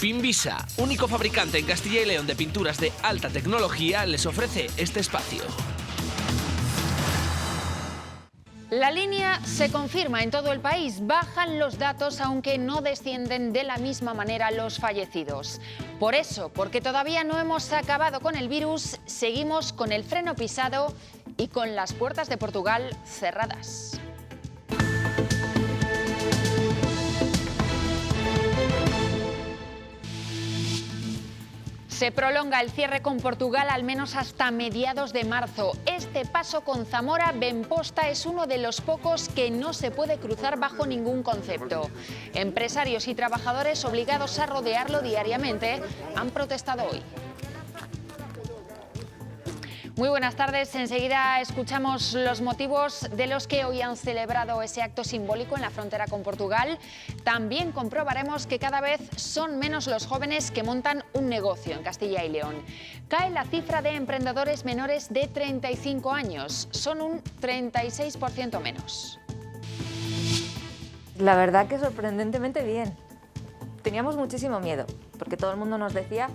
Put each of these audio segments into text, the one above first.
Finvisa, único fabricante en Castilla y León de pinturas de alta tecnología, les ofrece este espacio. La línea se confirma en todo el país. Bajan los datos, aunque no descienden de la misma manera los fallecidos. Por eso, porque todavía no hemos acabado con el virus, seguimos con el freno pisado y con las puertas de Portugal cerradas. Se prolonga el cierre con Portugal al menos hasta mediados de marzo. Este paso con Zamora Benposta es uno de los pocos que no se puede cruzar bajo ningún concepto. Empresarios y trabajadores obligados a rodearlo diariamente han protestado hoy. Muy buenas tardes. Enseguida escuchamos los motivos de los que hoy han celebrado ese acto simbólico en la frontera con Portugal. También comprobaremos que cada vez son menos los jóvenes que montan un negocio en Castilla y León. Cae la cifra de emprendedores menores de 35 años. Son un 36% menos. La verdad que sorprendentemente bien. Teníamos muchísimo miedo, porque todo el mundo nos decía,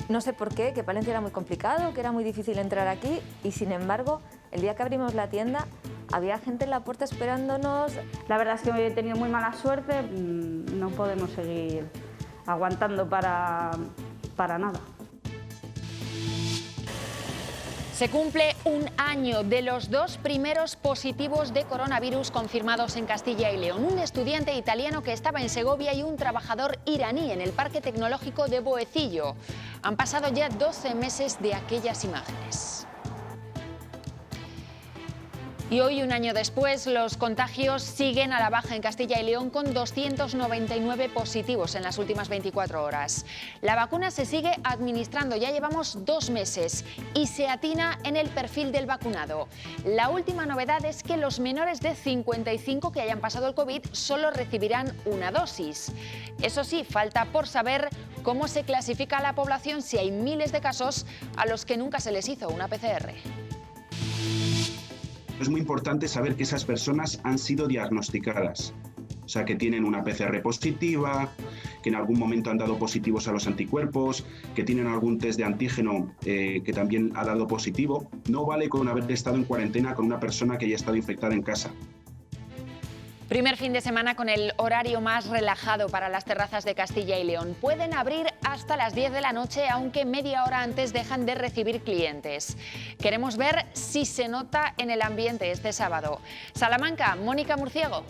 no sé por qué, que Palencia era muy complicado, que era muy difícil entrar aquí, y sin embargo, el día que abrimos la tienda, había gente en la puerta esperándonos. La verdad es que he tenido muy mala suerte, no podemos seguir aguantando para nada. Se cumple un año de los 2 primeros positivos de coronavirus confirmados en Castilla y León. Un estudiante italiano que estaba en Segovia y un trabajador iraní en el Parque Tecnológico de Boecillo. Han pasado ya 12 meses de aquellas imágenes. Y hoy, un año después, los contagios siguen a la baja en Castilla y León con 299 positivos en las últimas 24 horas. La vacuna se sigue administrando, ya llevamos 2 meses y se atina en el perfil del vacunado. La última novedad es que los menores de 55 que hayan pasado el COVID solo recibirán una dosis. Eso sí, falta por saber cómo se clasifica a la población si hay miles de casos a los que nunca se les hizo una PCR. Es muy importante saber que esas personas han sido diagnosticadas, o sea, que tienen una PCR positiva, que en algún momento han dado positivos a los anticuerpos, que tienen algún test de antígeno que también ha dado positivo. No vale con haber estado en cuarentena con una persona que haya estado infectada en casa. Primer fin de semana con el horario más relajado para las terrazas de Castilla y León. Pueden abrir hasta las 10 de la noche, aunque media hora antes dejan de recibir clientes. Queremos ver si se nota en el ambiente este sábado. Salamanca, Mónica Murciego.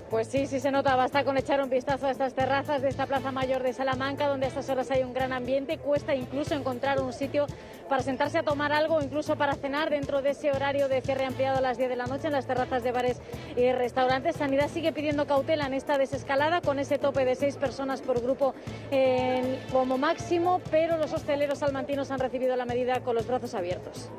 Pues sí, sí se nota, basta con echar un vistazo a estas terrazas de esta Plaza Mayor de Salamanca, donde a estas horas hay un gran ambiente. Cuesta incluso encontrar un sitio para sentarse a tomar algo o incluso para cenar dentro de ese horario de cierre ampliado a las 10 de la noche en las terrazas de bares y restaurantes. Sanidad sigue pidiendo cautela en esta desescalada con ese tope de 6 personas por grupo como máximo, pero los hosteleros salmantinos han recibido la medida con los brazos abiertos.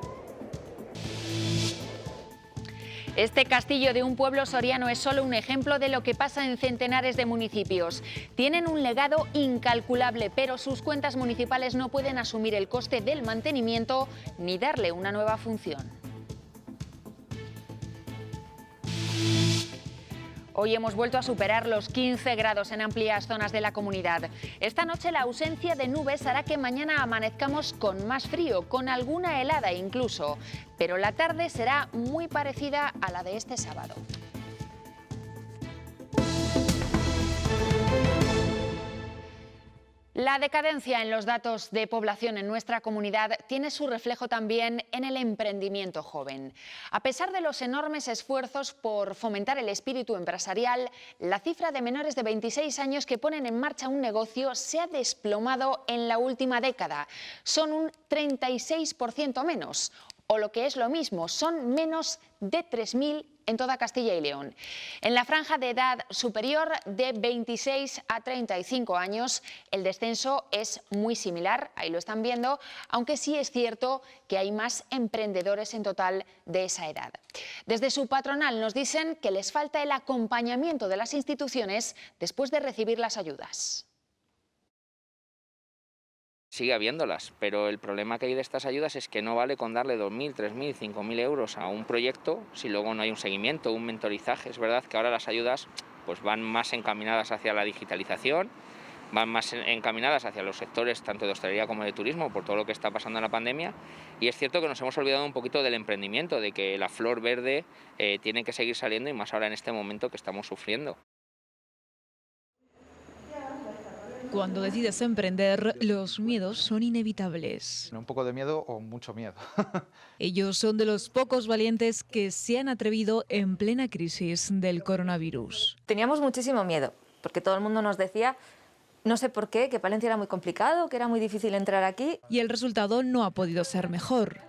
Este castillo de un pueblo soriano es solo un ejemplo de lo que pasa en centenares de municipios. Tienen un legado incalculable, pero sus cuentas municipales no pueden asumir el coste del mantenimiento ni darle una nueva función. Hoy hemos vuelto a superar los 15 grados en amplias zonas de la comunidad. Esta noche la ausencia de nubes hará que mañana amanezcamos con más frío, con alguna helada incluso. Pero la tarde será muy parecida a la de este sábado. La decadencia en los datos de población en nuestra comunidad tiene su reflejo también en el emprendimiento joven. A pesar de los enormes esfuerzos por fomentar el espíritu empresarial, la cifra de menores de 26 años que ponen en marcha un negocio se ha desplomado en la última década. Son un 36% menos, o lo que es lo mismo, son menos de 3.000 en toda Castilla y León. En la franja de edad superior de 26 a 35 años, el descenso es muy similar, ahí lo están viendo, aunque sí es cierto que hay más emprendedores en total de esa edad. Desde su patronal nos dicen que les falta el acompañamiento de las instituciones después de recibir las ayudas. Sigue habiéndolas, pero el problema que hay de estas ayudas es que no vale con darle 2.000, 3.000, 5.000 euros a un proyecto si luego no hay un seguimiento, un mentorizaje. Es verdad que ahora las ayudas pues van más encaminadas hacia la digitalización, van más encaminadas hacia los sectores tanto de hostelería como de turismo por todo lo que está pasando en la pandemia, y es cierto que nos hemos olvidado un poquito del emprendimiento, de que la flor verde tiene que seguir saliendo, y más ahora en este momento que estamos sufriendo. Cuando decides emprender, los miedos son inevitables. Un poco de miedo o mucho miedo. Ellos son de los pocos valientes que se han atrevido en plena crisis del coronavirus. Teníamos muchísimo miedo, porque todo el mundo nos decía, no sé por qué, que Palencia era muy complicado, que era muy difícil entrar aquí. Y el resultado no ha podido ser mejor.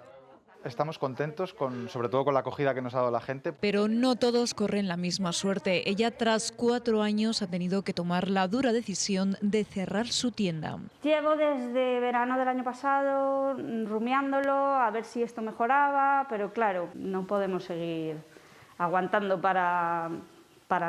Estamos contentos, sobre todo con la acogida que nos ha dado la gente. Pero no todos corren la misma suerte. Ella, tras 4 años, ha tenido que tomar la dura decisión de cerrar su tienda. Llevo desde verano del año pasado rumiándolo, a ver si esto mejoraba, pero claro, no podemos seguir aguantando para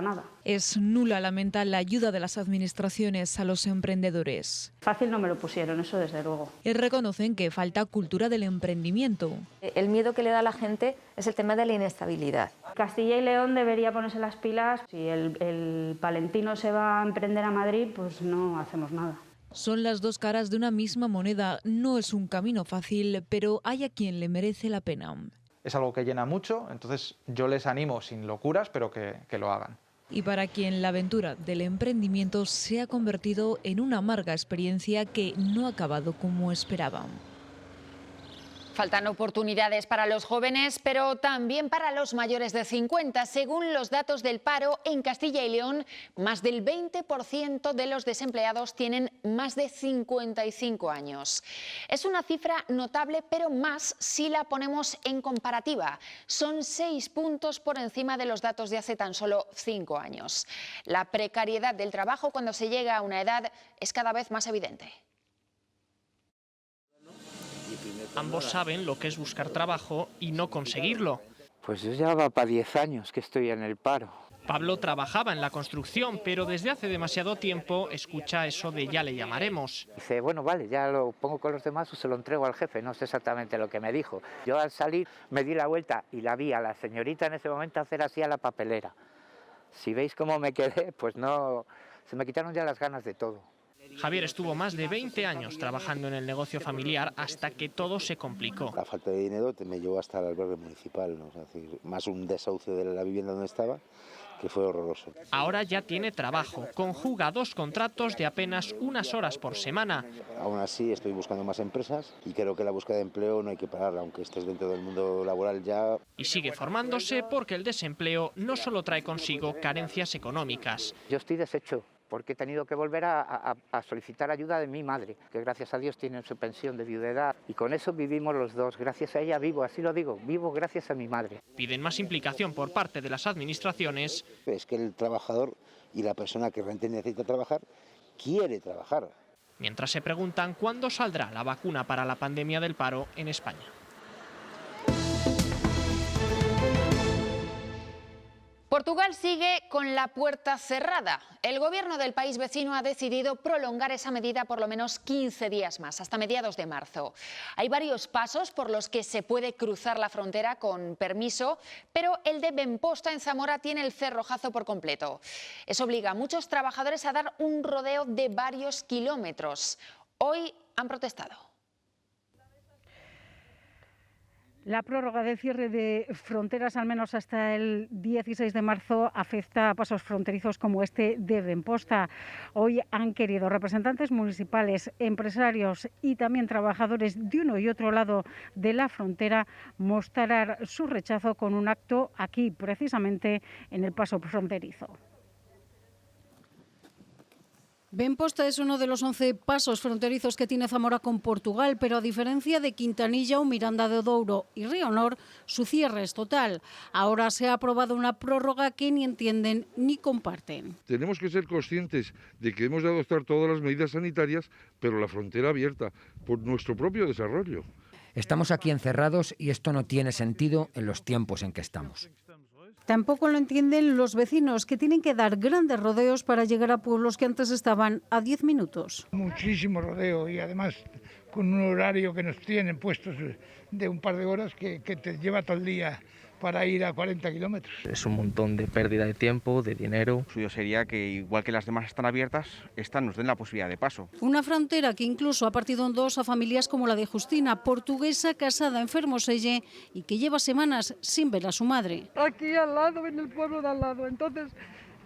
nada. Es nula, lamenta, la ayuda de las administraciones a los emprendedores. Fácil no me lo pusieron, eso desde luego. Y reconocen que falta cultura del emprendimiento. El miedo que le da a la gente es el tema de la inestabilidad. Castilla y León debería ponerse las pilas. Si el palentino se va a emprender a Madrid, pues no hacemos nada. Son las dos caras de una misma moneda. No es un camino fácil, pero hay a quien le merece la pena. Es algo que llena mucho, entonces yo les animo sin locuras, pero que lo hagan. Y para quien la aventura del emprendimiento se ha convertido en una amarga experiencia que no ha acabado como esperaban. Faltan oportunidades para los jóvenes, pero también para los mayores de 50. Según los datos del paro, en Castilla y León, más del 20% de los desempleados tienen más de 55 años. Es una cifra notable, pero más si la ponemos en comparativa. Son 6 puntos por encima de los datos de hace tan solo 5 años. La precariedad del trabajo cuando se llega a una edad es cada vez más evidente. Ambos saben lo que es buscar trabajo y no conseguirlo. Pues yo ya va para 10 años que estoy en el paro. Pablo trabajaba en la construcción, pero desde hace demasiado tiempo escucha eso de ya le llamaremos. Dice, bueno, vale, ya lo pongo con los demás o se lo entrego al jefe, no sé exactamente lo que me dijo. Yo al salir me di la vuelta y la vi a la señorita en ese momento hacer así a la papelera. Si veis cómo me quedé, pues no, se me quitaron ya las ganas de todo. Javier estuvo más de 20 años trabajando en el negocio familiar hasta que todo se complicó. La falta de dinero me llevó hasta el albergue municipal, ¿no? Es decir, más un desahucio de la vivienda donde estaba, que fue horroroso. Ahora ya tiene trabajo, conjuga 2 contratos de apenas unas horas por semana. Aún así estoy buscando más empresas y creo que la búsqueda de empleo no hay que pararla, aunque estés dentro del mundo laboral ya. Y sigue formándose porque el desempleo no solo trae consigo carencias económicas. Yo estoy deshecho, porque he tenido que volver a solicitar ayuda de mi madre, que gracias a Dios tiene su pensión de viudedad, y con eso vivimos los dos. Gracias a ella vivo, así lo digo, vivo gracias a mi madre. Piden más implicación por parte de las administraciones. Es que el trabajador y la persona que realmente necesita trabajar, quiere trabajar. Mientras se preguntan cuándo saldrá la vacuna para la pandemia del paro en España. Portugal sigue con la puerta cerrada. El gobierno del país vecino ha decidido prolongar esa medida por lo menos 15 días más, hasta mediados de marzo. Hay varios pasos por los que se puede cruzar la frontera con permiso, pero el de Benposta en Zamora tiene el cerrojazo por completo. Eso obliga a muchos trabajadores a dar un rodeo de varios kilómetros. Hoy han protestado. La prórroga del cierre de fronteras, al menos hasta el 16 de marzo, afecta a pasos fronterizos como este de Benposta. Hoy han querido representantes municipales, empresarios y también trabajadores de uno y otro lado de la frontera mostrar su rechazo con un acto aquí, precisamente en el paso fronterizo. Benposta es uno de los 11 pasos fronterizos que tiene Zamora con Portugal, pero a diferencia de Quintanilla o Miranda de Douro y Rionor, su cierre es total. Ahora se ha aprobado una prórroga que ni entienden ni comparten. Tenemos que ser conscientes de que hemos de adoptar todas las medidas sanitarias, pero la frontera abierta, por nuestro propio desarrollo. Estamos aquí encerrados y esto no tiene sentido en los tiempos en que estamos. Tampoco lo entienden los vecinos, que tienen que dar grandes rodeos para llegar a pueblos que antes estaban a 10 minutos. Muchísimo rodeo y además con un horario que nos tienen puestos de un par de horas que te lleva todo el día para ir a 40 kilómetros. Es un montón de pérdida de tiempo, de dinero. Lo suyo sería que, igual que las demás están abiertas, estas nos den la posibilidad de paso. Una frontera que incluso ha partido en dos a familias como la de Justina, portuguesa casada en Fermoselle y que lleva semanas sin ver a su madre. Aquí al lado, en el pueblo de al lado. Entonces,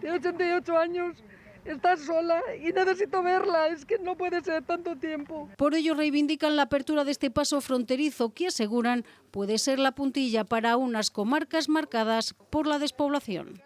tiene 88 años, está sola y necesito verla. Es que no puede ser tanto tiempo. Por ello reivindican la apertura de este paso fronterizo que aseguran puede ser la puntilla para unas comarcas marcadas por la despoblación.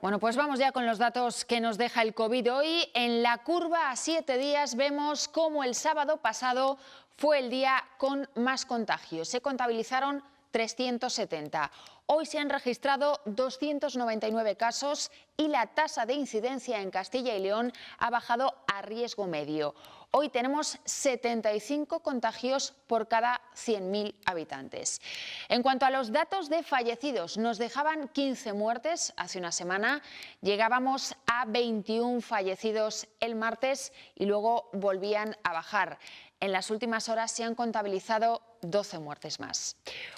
Bueno, pues vamos ya con los datos que nos deja el COVID hoy. En la curva a 7 días vemos cómo el sábado pasado fue el día con más contagios. Se contabilizaron 370. Hoy se han registrado 299 casos y la tasa de incidencia en Castilla y León ha bajado a riesgo medio. Hoy tenemos 75 contagios por cada 100.000 habitantes. En cuanto a los datos de fallecidos, nos dejaban 15 muertes hace una semana, llegábamos a 21 fallecidos el martes y luego volvían a bajar. En las últimas horas se han contabilizado 12 muertes más.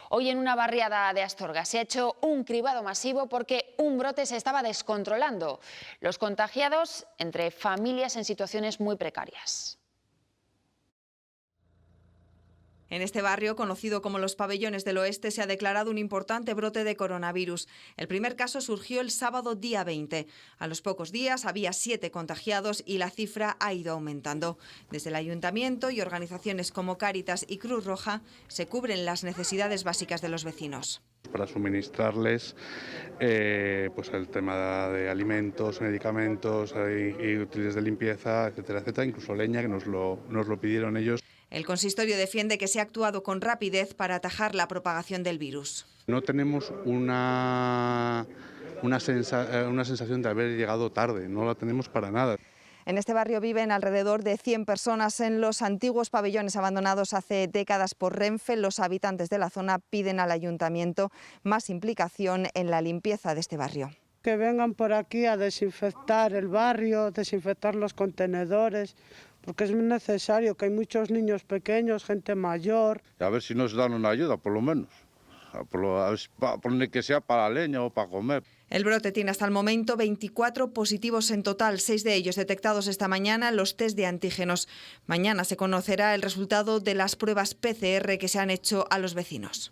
Hoy en una barriada de Astorga se ha hecho un cribado masivo porque un brote se estaba descontrolando. Los contagiados entre familias en situaciones muy precarias. En este barrio, conocido como los Pabellones del Oeste, se ha declarado un importante brote de coronavirus. El primer caso surgió el sábado día 20. A los pocos días había 7 contagiados y la cifra ha ido aumentando. Desde el Ayuntamiento y organizaciones como Cáritas y Cruz Roja se cubren las necesidades básicas de los vecinos. Para suministrarles pues el tema de alimentos, medicamentos y útiles de limpieza, etcétera, etcétera, incluso leña, que nos lo pidieron ellos. El consistorio defiende que se ha actuado con rapidez para atajar la propagación del virus. No tenemos una sensación de haber llegado tarde, no la tenemos para nada. En este barrio viven alrededor de 100 personas en los antiguos pabellones abandonados hace décadas por Renfe. Los habitantes de la zona piden al ayuntamiento más implicación en la limpieza de este barrio. Que vengan por aquí a desinfectar el barrio, desinfectar los contenedores, porque es necesario, que hay muchos niños pequeños, gente mayor. A ver si nos dan una ayuda, por lo menos, por que sea para la leña o para comer. El brote tiene hasta el momento 24 positivos en total, 6 de ellos detectados esta mañana, los test de antígenos. Mañana se conocerá el resultado de las pruebas PCR que se han hecho a los vecinos.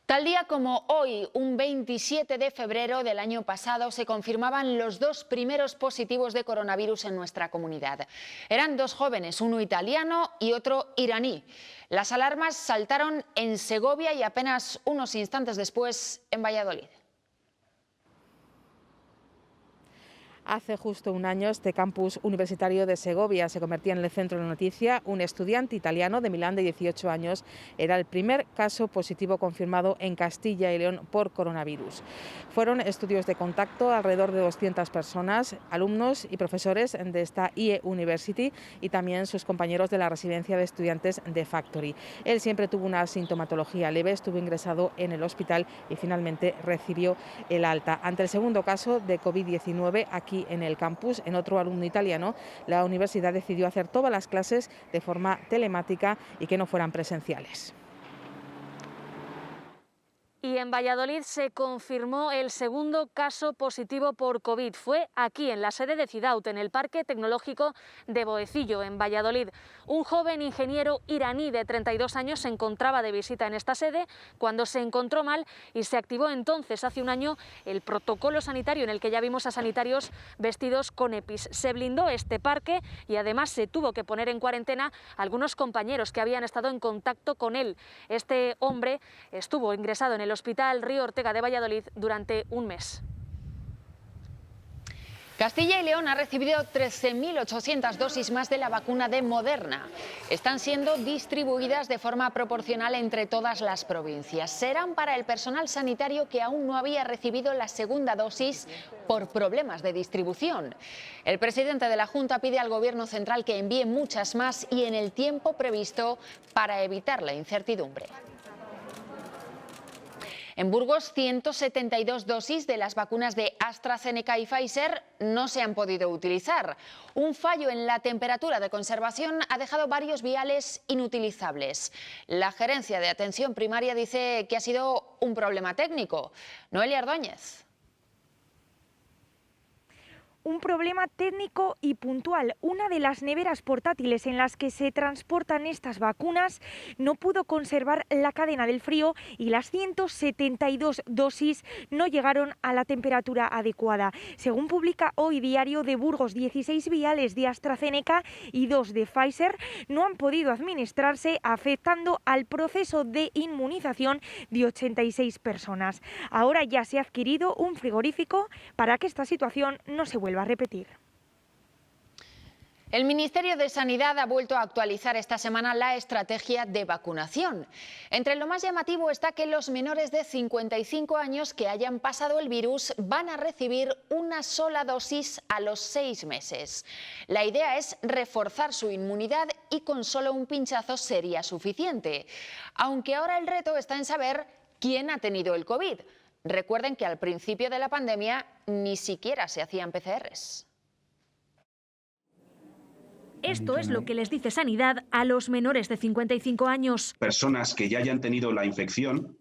Tal día como hoy, un 27 de febrero del año pasado, se confirmaban los 2 primeros positivos de coronavirus en nuestra comunidad. Eran 2 jóvenes, uno italiano y otro iraní. Las alarmas saltaron en Segovia y apenas unos instantes después en Valladolid. Hace justo un año este campus universitario de Segovia se convertía en el centro de la noticia. Un estudiante italiano de Milán de 18 años era el primer caso positivo confirmado en Castilla y León por coronavirus. Fueron estudios de contacto alrededor de 200 personas, alumnos y profesores de esta IE University y también sus compañeros de la residencia de estudiantes de Factory. Él siempre tuvo una sintomatología leve, estuvo ingresado en el hospital y finalmente recibió el alta. Ante el segundo caso de COVID-19 aquí en el campus, en otro alumno italiano, la universidad decidió hacer todas las clases de forma telemática y que no fueran presenciales. Y en Valladolid se confirmó el segundo caso positivo por COVID. Fue aquí, en la sede de Cidaut, en el Parque Tecnológico de Boecillo, en Valladolid. Un joven ingeniero iraní de 32 años se encontraba de visita en esta sede cuando se encontró mal y se activó entonces, hace un año, el protocolo sanitario en el que ya vimos a sanitarios vestidos con EPIs. Se blindó este parque y además se tuvo que poner en cuarentena a algunos compañeros que habían estado en contacto con él. Este hombre estuvo ingresado en el Hospital Río Ortega de Valladolid durante un mes. Castilla y León ha recibido 13.800 dosis más de la vacuna de Moderna. Están siendo distribuidas de forma proporcional entre todas las provincias. Serán para el personal sanitario que aún no había recibido la segunda dosis por problemas de distribución. El presidente de la Junta pide al Gobierno central que envíe muchas más y en el tiempo previsto para evitar la incertidumbre. En Burgos, 172 dosis de las vacunas de AstraZeneca y Pfizer no se han podido utilizar. Un fallo en la temperatura de conservación ha dejado varios viales inutilizables. La Gerencia de Atención Primaria dice que ha sido un problema técnico. Noelia Ordóñez. Un problema técnico y puntual. Una de las neveras portátiles en las que se transportan estas vacunas no pudo conservar la cadena del frío y las 172 dosis no llegaron a la temperatura adecuada. Según publica hoy Diario de Burgos, 16 viales de AstraZeneca y 2 de Pfizer no han podido administrarse, afectando al proceso de inmunización de 86 personas. Ahora ya se ha adquirido un frigorífico para que esta situación no se vuelva a repetir. El Ministerio de Sanidad ha vuelto a actualizar esta semana la estrategia de vacunación. Entre lo más llamativo está que los menores de 55 años que hayan pasado el virus van a recibir una sola dosis a los 6 meses. La idea es reforzar su inmunidad y con solo un pinchazo sería suficiente. Aunque ahora el reto está en saber quién ha tenido el COVID. Recuerden que al principio de la pandemia ni siquiera se hacían PCRs. Esto es lo que les dice Sanidad a los menores de 55 años. Personas que ya hayan tenido la infección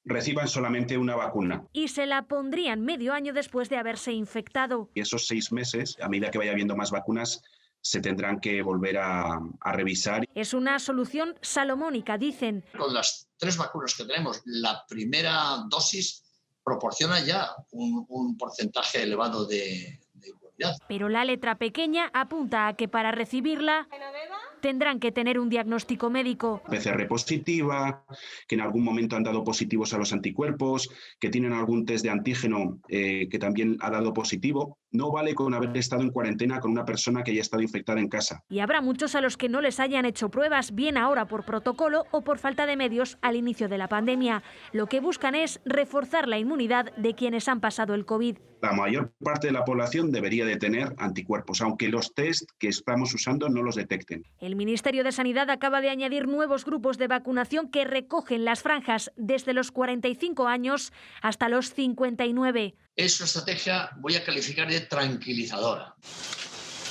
reciban solamente una vacuna. Y se la pondrían medio año después de haberse infectado. Y esos 6 meses, a medida que vaya habiendo más vacunas, se tendrán que volver a revisar. Es una solución salomónica, dicen. Con las 3 vacunas que tenemos, la primera dosis proporciona ya un porcentaje elevado de inmunidad. Pero la letra pequeña apunta a que para recibirla tendrán que tener un diagnóstico médico. PCR positiva, que en algún momento han dado positivos a los anticuerpos, que tienen algún test de antígeno que también ha dado positivo. No vale con haber estado en cuarentena con una persona que haya estado infectada en casa. Y habrá muchos a los que no les hayan hecho pruebas, bien ahora por protocolo o por falta de medios al inicio de la pandemia. Lo que buscan es reforzar la inmunidad de quienes han pasado el COVID. La mayor parte de la población debería de tener anticuerpos, aunque los test que estamos usando no los detecten. El Ministerio de Sanidad acaba de añadir nuevos grupos de vacunación que recogen las franjas desde los 45 años hasta los 59. Es una estrategia, voy a calificar de tranquilizadora.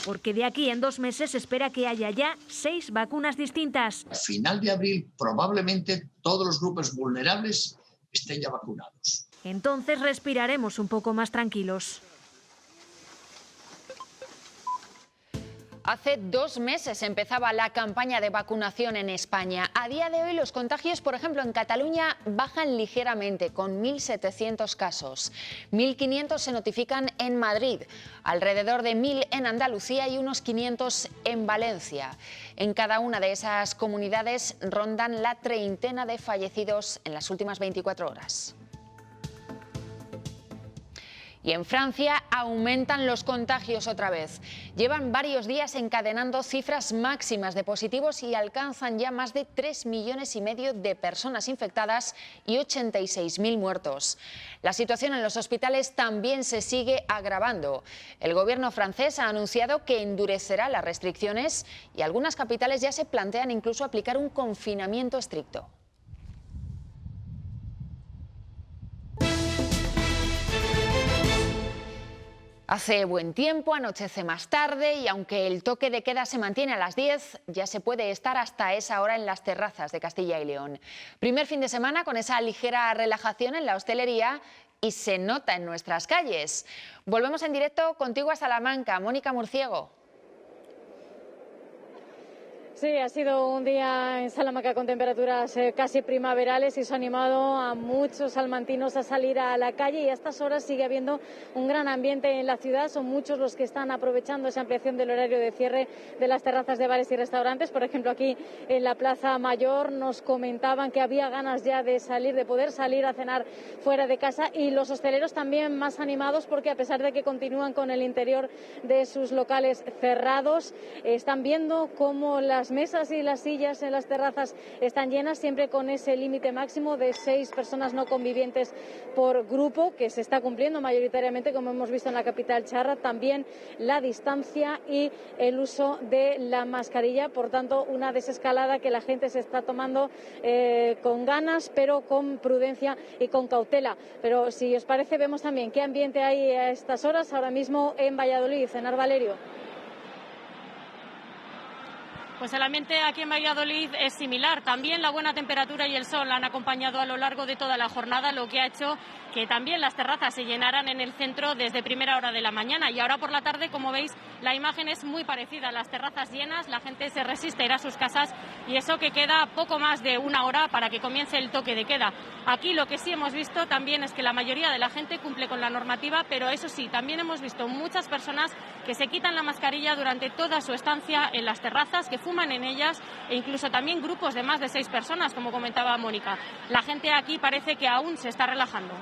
Porque de aquí en 2 meses se espera que haya ya 6 vacunas distintas. A final de abril probablemente todos los grupos vulnerables estén ya vacunados. Entonces respiraremos un poco más tranquilos. Hace 2 meses empezaba la campaña de vacunación en España. A día de hoy los contagios, por ejemplo, en Cataluña bajan ligeramente, con 1.700 casos. 1.500 se notifican en Madrid, alrededor de 1.000 en Andalucía y unos 500 en Valencia. En cada una de esas comunidades rondan la treintena de fallecidos en las últimas 24 horas. Y en Francia aumentan los contagios otra vez. Llevan varios días encadenando cifras máximas de positivos y alcanzan ya más de 3,5 millones de personas infectadas y 86.000 muertos. La situación en los hospitales también se sigue agravando. El gobierno francés ha anunciado que endurecerá las restricciones y algunas capitales ya se plantean incluso aplicar un confinamiento estricto. Hace buen tiempo, anochece más tarde y aunque el toque de queda se mantiene a las 10, ya se puede estar hasta esa hora en las terrazas de Castilla y León. Primer fin de semana con esa ligera relajación en la hostelería y se nota en nuestras calles. Volvemos en directo contigo a Salamanca, Mónica Murciego. Sí, ha sido un día en Salamanca con temperaturas casi primaverales y eso ha animado a muchos salmantinos a salir a la calle y a estas horas sigue habiendo un gran ambiente en la ciudad. Son muchos los que están aprovechando esa ampliación del horario de cierre de las terrazas de bares y restaurantes. Por ejemplo, aquí en la Plaza Mayor nos comentaban que había ganas ya de salir, de poder salir a cenar fuera de casa, y los hosteleros también más animados porque a pesar de que continúan con el interior de sus locales cerrados, están viendo cómo las las mesas y las sillas en las terrazas están llenas, siempre con ese límite máximo de 6 personas no convivientes por grupo, que se está cumpliendo mayoritariamente, como hemos visto en la capital charra. También la distancia y el uso de la mascarilla. Por tanto, una desescalada que la gente se está tomando con ganas, pero con prudencia y con cautela. Pero si os parece, vemos también qué ambiente hay a estas horas ahora mismo en Valladolid. Enar Valerio. Pues el ambiente aquí en Valladolid es similar. También la buena temperatura y el sol han acompañado a lo largo de toda la jornada, lo que ha hecho que también las terrazas se llenaran en el centro desde primera hora de la mañana. Y ahora por la tarde, como veis, la imagen es muy parecida. Las terrazas llenas, la gente se resiste a ir a sus casas, y eso que queda poco más de una hora para que comience el toque de queda. Aquí lo que sí hemos visto también es que la mayoría de la gente cumple con la normativa, pero eso sí, también hemos visto muchas personas que se quitan la mascarilla durante toda su estancia en las terrazas, que fuman en ellas, e incluso también grupos de más de 6 personas, como comentaba Mónica. La gente aquí parece que aún se está relajando.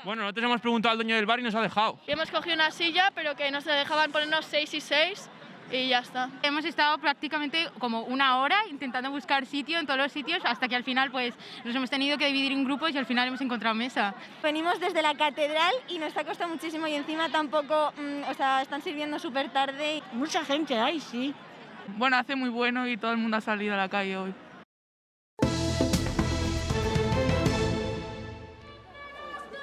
Bueno, nosotros hemos preguntado al dueño del bar y nos ha dejado. Hemos cogido una silla, pero que nos dejaban ponernos 6 y 6 y ya está. Hemos estado prácticamente como una hora intentando buscar sitio en todos los sitios, hasta que al final pues nos hemos tenido que dividir en grupos y al final hemos encontrado mesa. Venimos desde la catedral y nos ha costado muchísimo, y encima tampoco, están sirviendo súper tarde. Mucha gente hay, sí. Bueno, hace muy bueno y todo el mundo ha salido a la calle hoy.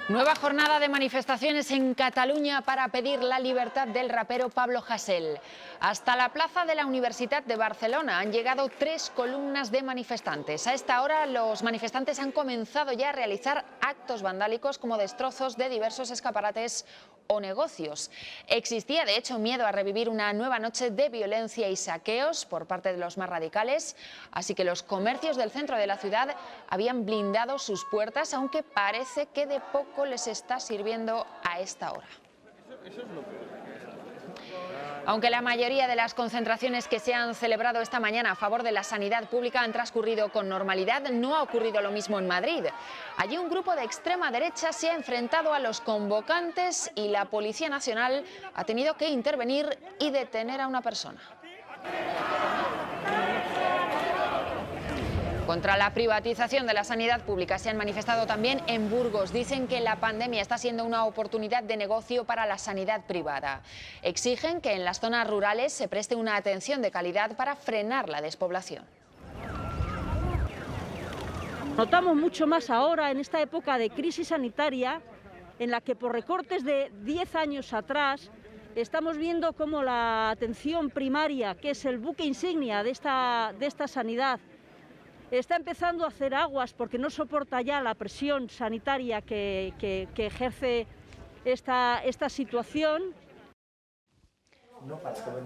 Nueva jornada de manifestaciones en Cataluña para pedir la libertad del rapero Pablo Hasél. Hasta la plaza de la Universitat de Barcelona han llegado 3 columnas de manifestantes. A esta hora los manifestantes han comenzado ya a realizar actos vandálicos como destrozos de diversos escaparates o negocios. Existía de hecho miedo a revivir una nueva noche de violencia y saqueos por parte de los más radicales, así que los comercios del centro de la ciudad habían blindado sus puertas, aunque parece que de poco les está sirviendo a esta hora. Aunque la mayoría de las concentraciones que se han celebrado esta mañana a favor de la sanidad pública han transcurrido con normalidad, no ha ocurrido lo mismo en Madrid. Allí un grupo de extrema derecha se ha enfrentado a los convocantes y la Policía Nacional ha tenido que intervenir y detener a una persona. Contra la privatización de la sanidad pública se han manifestado también en Burgos. Dicen que la pandemia está siendo una oportunidad de negocio para la sanidad privada. Exigen que en las zonas rurales se preste una atención de calidad para frenar la despoblación. Notamos mucho más ahora, en esta época de crisis sanitaria, en la que por recortes de 10 años atrás estamos viendo cómo la atención primaria, que es el buque insignia de esta sanidad, está empezando a hacer aguas porque no soporta ya la presión sanitaria que ejerce esta situación.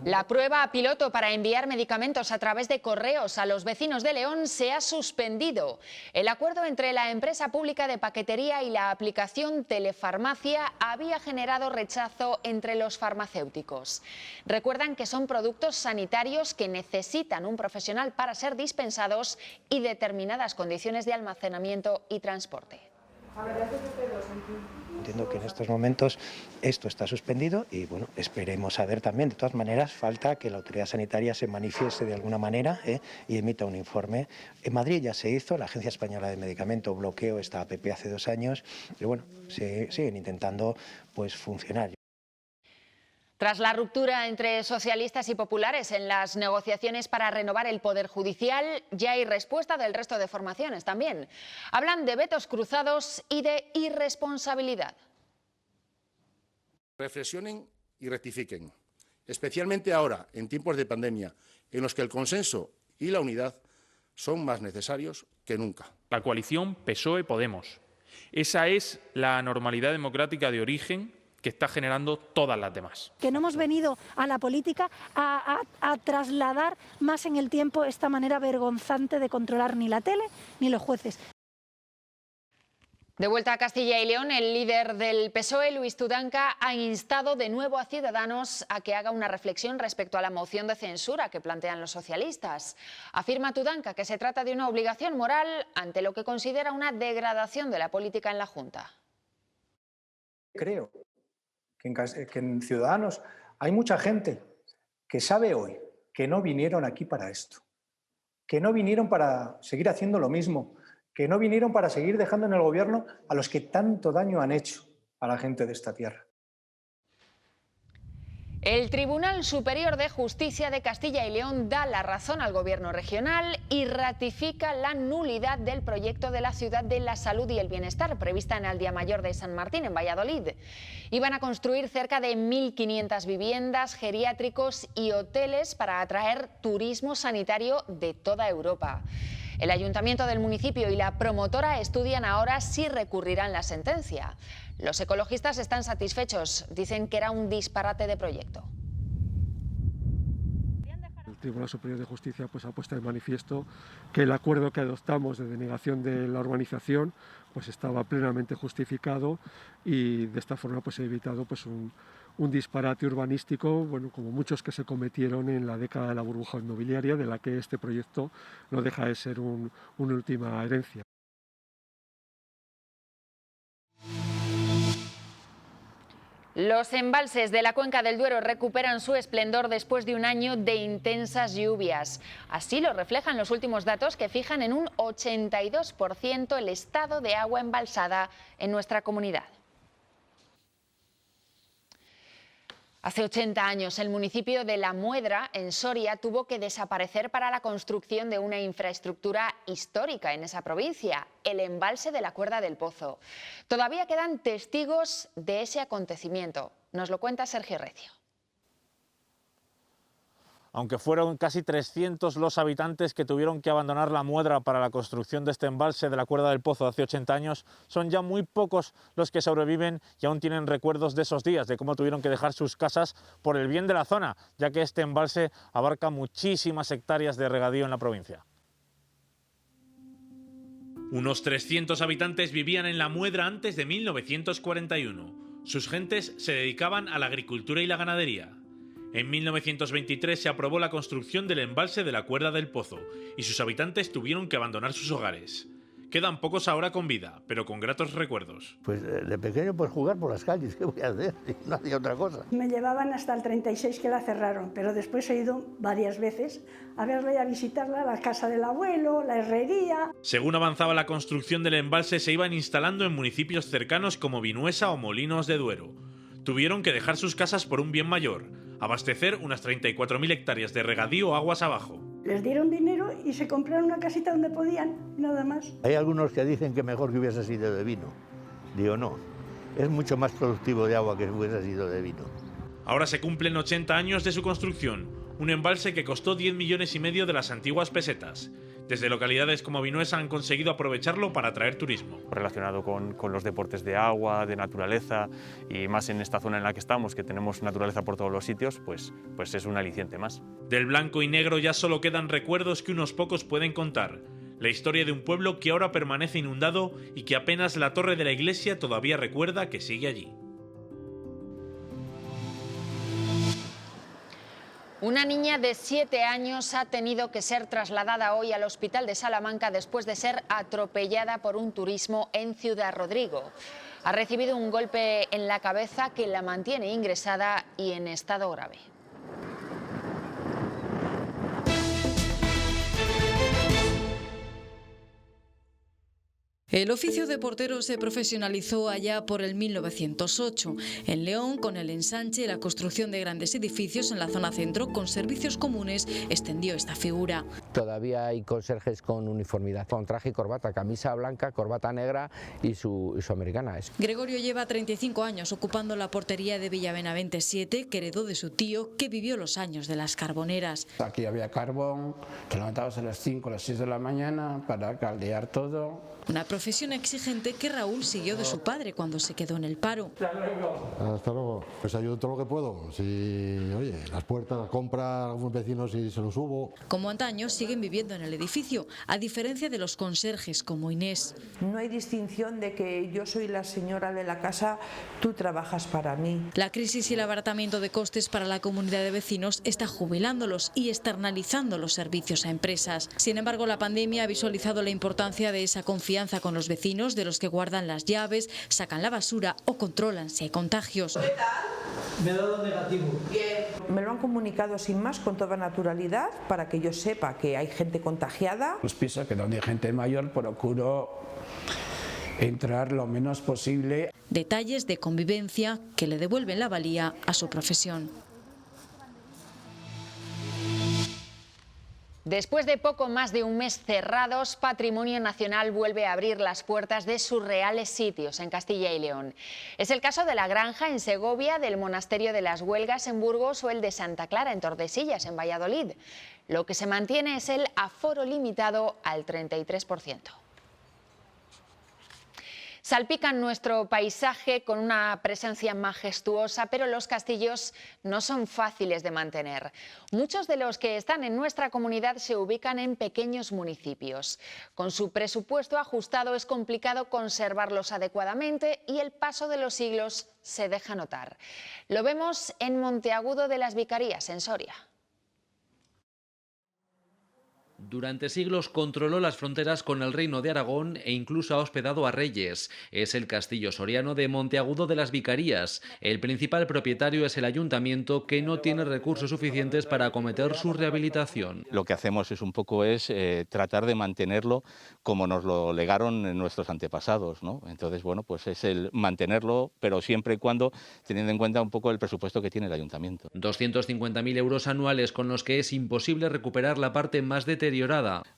La prueba piloto para enviar medicamentos a través de correos a los vecinos de León se ha suspendido. El acuerdo entre la empresa pública de paquetería y la aplicación Telefarmacia había generado rechazo entre los farmacéuticos. Recuerdan que son productos sanitarios que necesitan un profesional para ser dispensados y determinadas condiciones de almacenamiento y transporte. Entiendo que en estos momentos esto está suspendido y bueno, esperemos a ver también. De todas maneras, falta que la autoridad sanitaria se manifieste de alguna manera y emita un informe. En Madrid ya se hizo, la Agencia Española de Medicamento bloqueó esta APP hace 2 años y bueno, siguen intentando pues funcionar. Tras la ruptura entre socialistas y populares en las negociaciones para renovar el Poder Judicial, ya hay respuesta del resto de formaciones también. Hablan de vetos cruzados y de irresponsabilidad. Reflexionen y rectifiquen, especialmente ahora, en tiempos de pandemia, en los que el consenso y la unidad son más necesarios que nunca. La coalición PSOE-Podemos. Esa es la normalidad democrática de origen que está generando todas las demás. Que no hemos venido a la política a trasladar más en el tiempo esta manera vergonzante de controlar ni la tele ni los jueces. De vuelta a Castilla y León, el líder del PSOE, Luis Tudanca, ha instado de nuevo a Ciudadanos a que haga una reflexión respecto a la moción de censura que plantean los socialistas. Afirma Tudanca que se trata de una obligación moral ante lo que considera una degradación de la política en la Junta. Creo que en Ciudadanos Hay mucha gente que sabe hoy que no vinieron aquí para esto, que no vinieron para seguir haciendo lo mismo, que no vinieron para seguir dejando en el gobierno a los que tanto daño han hecho a la gente de esta tierra. El Tribunal Superior de Justicia de Castilla y León da la razón al Gobierno regional y ratifica la nulidad del proyecto de la Ciudad de la Salud y el Bienestar prevista en Aldea Mayor de San Martín, en Valladolid. Iban a construir cerca de 1.500 viviendas, geriátricos y hoteles para atraer turismo sanitario de toda Europa. El ayuntamiento del municipio y la promotora estudian ahora si recurrirán la sentencia. Los ecologistas están satisfechos, dicen que era un disparate de proyecto. El Tribunal Superior de Justicia ha puesto de manifiesto que el acuerdo que adoptamos de denegación de la urbanización estaba plenamente justificado y de esta forma ha evitado un disparate urbanístico, como muchos que se cometieron en la década de la burbuja inmobiliaria, de la que este proyecto no deja de ser una última herencia. Los embalses de la cuenca del Duero recuperan su esplendor después de un año de intensas lluvias. Así lo reflejan los últimos datos que fijan en un 82% el estado de agua embalsada en nuestra comunidad. Hace 80 años, el municipio de La Muedra, en Soria, tuvo que desaparecer para la construcción de una infraestructura histórica en esa provincia, el embalse de la Cuerda del Pozo. Todavía quedan testigos de ese acontecimiento. Nos lo cuenta Sergio Recio. Aunque fueron casi 300 los habitantes que tuvieron que abandonar La Muedra para la construcción de este embalse de la Cuerda del Pozo hace 80 años, son ya muy pocos los que sobreviven y aún tienen recuerdos de esos días, de cómo tuvieron que dejar sus casas por el bien de la zona, ya que este embalse abarca muchísimas hectáreas de regadío en la provincia. Unos 300 habitantes vivían en La Muedra antes de 1941. Sus gentes se dedicaban a la agricultura y la ganadería. En 1923 se aprobó la construcción del embalse de la Cuerda del Pozo y sus habitantes tuvieron que abandonar sus hogares. Quedan pocos ahora con vida, pero con gratos recuerdos. Pues de pequeño jugar por las calles, ¿qué voy a hacer? No hacía otra cosa. Me llevaban hasta el 36 que la cerraron, pero después he ido varias veces a verla y a visitarla, la casa del abuelo, la herrería. Según avanzaba la construcción del embalse, se iban instalando en municipios cercanos como Vinuesa o Molinos de Duero. Tuvieron que dejar sus casas por un bien mayor, abastecer unas 34.000 hectáreas de regadío aguas abajo. Les dieron dinero y se compraron una casita donde podían, nada más. Hay algunos que dicen que mejor que hubiese sido de vino. Digo, no, es mucho más productivo de agua que hubiese sido de vino. Ahora se cumplen 80 años de su construcción, un embalse que costó 10,5 millones de las antiguas pesetas. Desde localidades como Vinuesa han conseguido aprovecharlo para atraer turismo. Relacionado con los deportes de agua, de naturaleza, y más en esta zona en la que estamos, que tenemos naturaleza por todos los sitios, pues es un aliciente más. Del blanco y negro ya solo quedan recuerdos que unos pocos pueden contar. La historia de un pueblo que ahora permanece inundado y que apenas la torre de la iglesia todavía recuerda que sigue allí. Una niña de 7 años ha tenido que ser trasladada hoy al hospital de Salamanca después de ser atropellada por un turismo en Ciudad Rodrigo. Ha recibido un golpe en la cabeza que la mantiene ingresada y en estado grave. El oficio de portero se profesionalizó allá por el 1908. En León, con el ensanche y la construcción de grandes edificios en la zona centro con servicios comunes, extendió esta figura. Todavía hay conserjes con uniformidad, con traje y corbata, camisa blanca, corbata negra y su americana. Gregorio lleva 35 años ocupando la portería de Villabenavente 7, que heredó de su tío, que vivió los años de las carboneras. Aquí había carbón, te levantabas a las 5 o las 6 de la mañana para caldear todo. Una profesión exigente que Raúl siguió de su padre cuando se quedó en el paro. Hasta luego. Pues ayudo todo lo que puedo. Si, oye, las puertas, la compra, algún vecino si se lo subo. Como antaño, siguen viviendo en el edificio, a diferencia de los conserjes como Inés. No hay distinción de que yo soy la señora de la casa, tú trabajas para mí. La crisis y el abaratamiento de costes para la comunidad de vecinos está jubilándolos y externalizando los servicios a empresas. Sin embargo, la pandemia ha visualizado la importancia de esa confianza con los vecinos, de los que guardan las llaves, sacan la basura o controlan si hay contagios. ¿Qué tal? Me he dado negativo. Bien. Me lo han comunicado sin más, con toda naturalidad, para que yo sepa que hay gente contagiada. Pues pienso que donde hay gente mayor procuro entrar lo menos posible. Detalles de convivencia que le devuelven la valía a su profesión. Después de poco más de un mes cerrados, Patrimonio Nacional vuelve a abrir las puertas de sus reales sitios en Castilla y León. Es el caso de La Granja en Segovia, del Monasterio de las Huelgas en Burgos o el de Santa Clara en Tordesillas en Valladolid. Lo que se mantiene es el aforo limitado al 33%. Salpican nuestro paisaje con una presencia majestuosa, pero los castillos no son fáciles de mantener. Muchos de los que están en nuestra comunidad se ubican en pequeños municipios. Con su presupuesto ajustado es complicado conservarlos adecuadamente y el paso de los siglos se deja notar. Lo vemos en Monteagudo de las Vicarías, en Soria. Durante siglos controló las fronteras con el Reino de Aragón e incluso ha hospedado a reyes. Es el castillo soriano de Monteagudo de las Vicarías. El principal propietario es el ayuntamiento, que no tiene recursos suficientes para acometer su rehabilitación. Lo que hacemos es un poco tratar de mantenerlo como nos lo legaron nuestros antepasados, ¿no? Entonces, bueno, pues es el mantenerlo, pero siempre y cuando teniendo en cuenta un poco el presupuesto que tiene el ayuntamiento. 250.000 euros anuales, con los que es imposible recuperar la parte más deteriorada.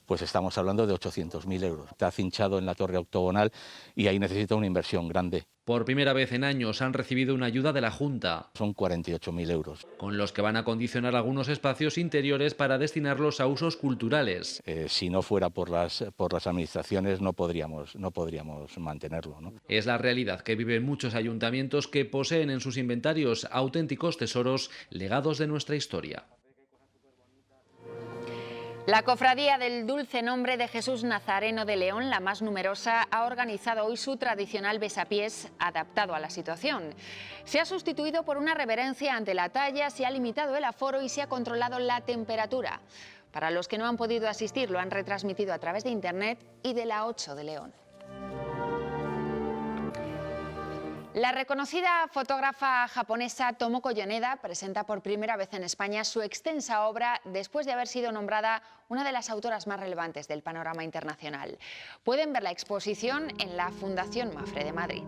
Pues estamos hablando de 800.000 euros. Está cinchado en la torre octogonal y ahí necesita una inversión grande. Por primera vez en años han recibido una ayuda de la Junta. Son 48.000 euros. Con los que van a acondicionar algunos espacios interiores para destinarlos a usos culturales. Si no fuera por las administraciones no podríamos mantenerlo, ¿no? Es la realidad que viven muchos ayuntamientos que poseen en sus inventarios auténticos tesoros, legados de nuestra historia. La Cofradía del Dulce Nombre de Jesús Nazareno de León, la más numerosa, ha organizado hoy su tradicional besapiés adaptado a la situación. Se ha sustituido por una reverencia ante la talla, se ha limitado el aforo y se ha controlado la temperatura. Para los que no han podido asistir, lo han retransmitido a través de Internet y de la 8 de León. La reconocida fotógrafa japonesa Tomoko Yoneda presenta por primera vez en España su extensa obra después de haber sido nombrada una de las autoras más relevantes del panorama internacional. Pueden ver la exposición en la Fundación Mafre de Madrid.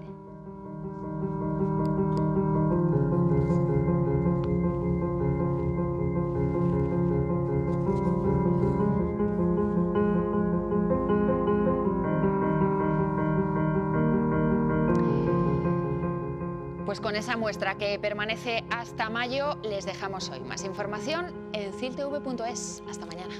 Pues con esa muestra que permanece hasta mayo les dejamos hoy. Más información en ciltv.es. Hasta mañana.